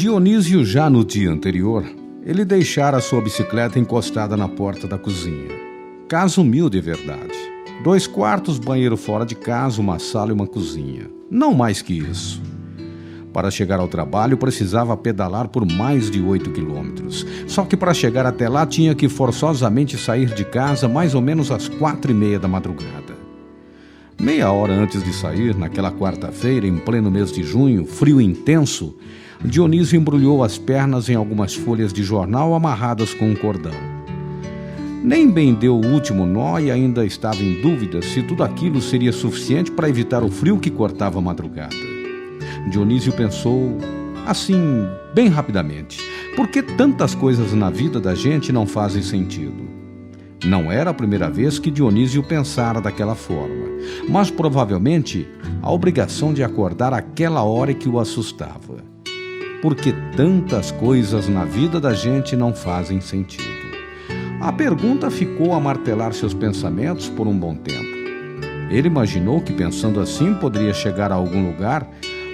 Dionísio, já no dia anterior, ele deixara sua bicicleta encostada na porta da cozinha. Casa humilde, é verdade. 2 quartos, banheiro fora de casa, uma sala e uma cozinha. Não mais que isso. Para chegar ao trabalho, precisava pedalar por mais de 8 quilômetros. Só que para chegar até lá, tinha que forçosamente sair de casa mais ou menos às 4:30 da madrugada. Meia hora antes de sair, naquela quarta-feira, em pleno mês de junho, frio intenso, Dionísio embrulhou as pernas em algumas folhas de jornal amarradas com um cordão. Nem bem deu o último nó e ainda estava em dúvida se tudo aquilo seria suficiente para evitar o frio que cortava a madrugada. Dionísio pensou assim, bem rapidamente: por que tantas coisas na vida da gente não fazem sentido? Não era a primeira vez que Dionísio pensara daquela forma, mas provavelmente a obrigação de acordar àquela hora que o assustava. Por que tantas coisas na vida da gente não fazem sentido? A pergunta ficou a martelar seus pensamentos por um bom tempo. Ele imaginou que, pensando assim, poderia chegar a algum lugar,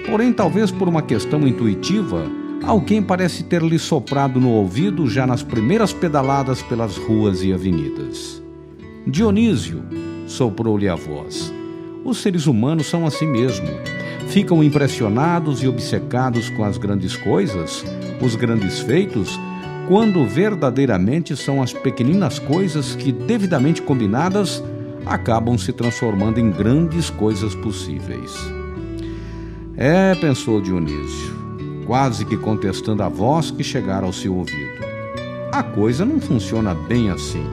porém, talvez por uma questão intuitiva, alguém parece ter lhe soprado no ouvido já nas primeiras pedaladas pelas ruas e avenidas. Dionísio, soprou-lhe a voz, os seres humanos são assim mesmo. Ficam impressionados e obcecados com as grandes coisas, os grandes feitos, quando verdadeiramente são as pequeninas coisas que, devidamente combinadas, acabam se transformando em grandes coisas possíveis. Pensou Dionísio, quase que contestando a voz que chegara ao seu ouvido. A coisa não funciona bem assim,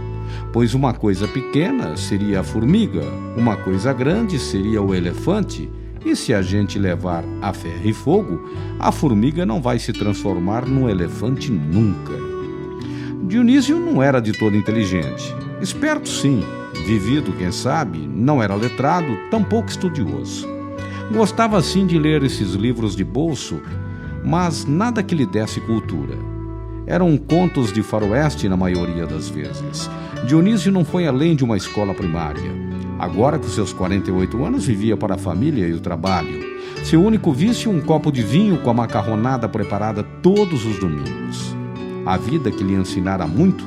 pois uma coisa pequena seria a formiga, uma coisa grande seria o elefante, e se a gente levar a ferro e fogo, a formiga não vai se transformar num elefante nunca. Dionísio não era de todo inteligente. Esperto, sim. Vivido, quem sabe, não era letrado, tampouco estudioso. Gostava, sim, de ler esses livros de bolso, mas nada que lhe desse cultura. Eram contos de faroeste na maioria das vezes. Dionísio não foi além de uma escola primária. Agora, com seus 48 anos, vivia para a família e o trabalho. Seu único vício, um copo de vinho com a macarronada preparada todos os domingos. A vida que lhe ensinara muito,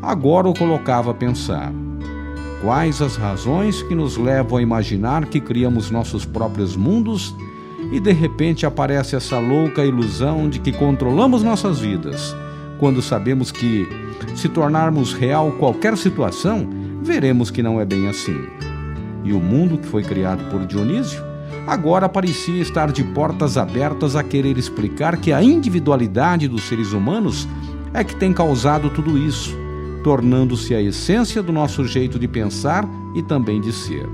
agora o colocava a pensar. Quais as razões que nos levam a imaginar que criamos nossos próprios mundos e de repente aparece essa louca ilusão de que controlamos nossas vidas, quando sabemos que, se tornarmos real qualquer situação, veremos que não é bem assim. E o mundo que foi criado por Dionísio agora parecia estar de portas abertas a querer explicar que a individualidade dos seres humanos é que tem causado tudo isso, tornando-se a essência do nosso jeito de pensar e também de ser.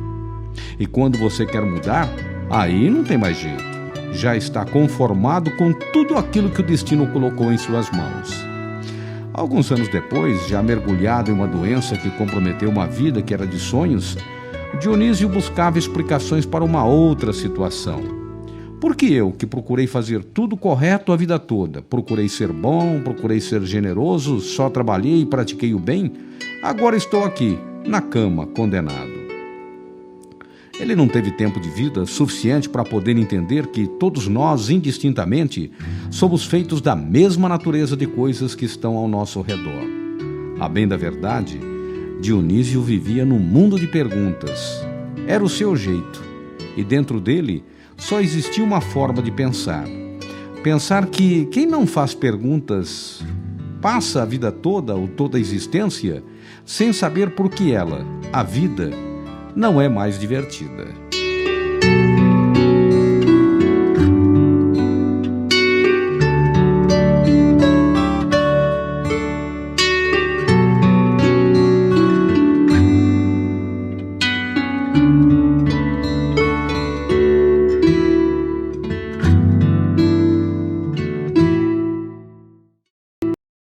E quando você quer mudar, aí não tem mais jeito. Já está conformado com tudo aquilo que o destino colocou em suas mãos. Alguns anos depois, já mergulhado em uma doença que comprometeu uma vida que era de sonhos, Dionísio buscava explicações para uma outra situação. Por que eu, que procurei fazer tudo correto a vida toda, procurei ser bom, procurei ser generoso, só trabalhei e pratiquei o bem, agora estou aqui, na cama, condenado? Ele não teve tempo de vida suficiente para poder entender que todos nós, indistintamente, somos feitos da mesma natureza de coisas que estão ao nosso redor. A bem da verdade, Dionísio vivia num mundo de perguntas. Era o seu jeito, e dentro dele só existia uma forma de pensar. Pensar que quem não faz perguntas passa a vida toda ou toda a existência sem saber por que ela, a vida, não é mais divertida.